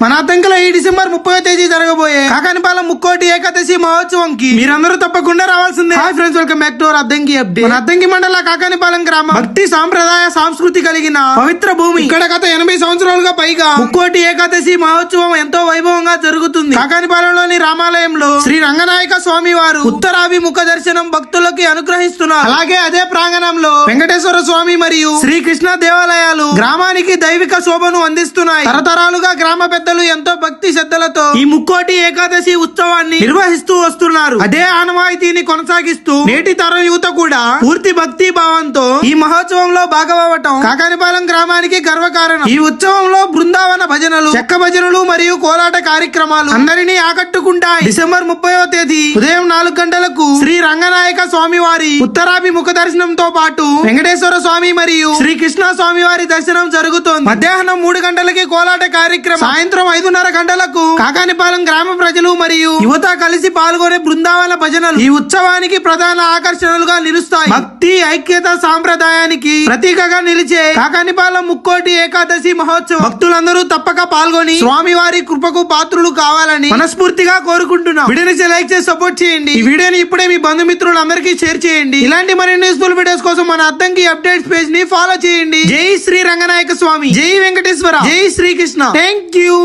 మన అద్దంకిలో ఈ డిసెంబర్ 30వ తేదీ జరగబోయే కాకానిపాలెం ముక్కోటి ఏకాదశి మహోత్సవం కి మీరందరూ తప్పకుండా రావాల్సిందే. Hi friends, welcome back to our Addanki update. మన అద్దంకి మండల కాకానిపాలెం గ్రామం భక్తి సాంప్రదాయ సంస్కృతి కలిగిన పవిత్ర భూమి. ఇక్కడ గత 80 సంవత్సరాలుగా పైగా ముక్కోటి ఏకాదశి మహోత్సవం ఎంతో వైభవంగా జరుగుతుంది. కాకానిపాలెంలోని రామాలయంలో శ్రీ రంగనాయక స్వామి వారు ఉత్తరాభిముఖ దర్శనం భక్తులకి అనుగ్రహిస్తున్నారు. అలాగే అదే ప్రాంగణంలో వెంకటేశ్వర స్వామి మరియు శ్రీకృష్ణ దేవాలయాలు గ్రామానికి దైవిక శోభను అందిస్తున్నాయి. తరతరాలుగా గ్రామ పెద్దలు ఎంతో భక్తి శ్రద్ధలతో ఈ ముక్కోటి ఏకాదశి ఉత్సవాన్ని నిర్వహిస్తూ వస్తున్నారు. అదే ఆనవాయితీని కొనసాగిస్తూ నేటి తరం యువత కూడా పూర్తి భక్తి భావంతో ఈ మహోత్సవంలో భాగమవటం కాకానిపాలెం గ్రామానికి గర్వకారణం. ఈ ఉత్సవంలో బృందావన భజనలు, చెక్క భజనలు మరియు కోలాట కార్యక్రమాలు అందరినీ ఆకట్టుకుంటాయి. డిసెంబర్ 30వ తేదీ ఉదయం 4 గంటలకు శ్రీ రంగనాయక స్వామి వారి ఉత్తరాభిముఖ దర్శనంతో పాటు వెంకటేశ్వర స్వామి మరియు శ్రీకృష్ణ స్వామి వారి దర్శనం జరుగుతోంది. మధ్యాహ్నం 3 గంటలకి కోలాట కార్యక్రమం, సాయంత్రం 5:30 గంటలకు కాకానిపాలెం గ్రామ ప్రజలు మరియు యువత కలిసి పాల్గొనే బృందావన భజనలు ఈ ఉత్సవానికి ప్రధాన ఆకర్షణలుగా నిలుస్తాయి. భక్తి, ఐక్యత, సాంప్రదాయానికి ప్రతీకగా నిలిచే కాకానిపాలెం ముక్కోటి ఏకాదశి మహోత్సవం భక్తులందరూ తప్పక పాల్గొని స్వామి వారి కృపకు పాత్రులు కావాలని మనస్ఫూర్తిగా కోరుకుంటున్నాం. వీడియోని లైక్ చేసి సపోర్ట్ చేయండి. ఈ వీడియోని ఇప్పుడే మీ బంధుమిత్రులందరికీ షేర్ చేయండి. ఇలాంటి మరిన్ని యూస్ఫుల్ వీడియోస్ కోసం మన అద్దంకి అప్డేట్స్ పేజ్ ని ఫాలో చేయండి. జై శ్రీ రంగనాయక స్వామి, జై వెంకటేశ్వర, జై శ్రీకృష్ణ. Thank you.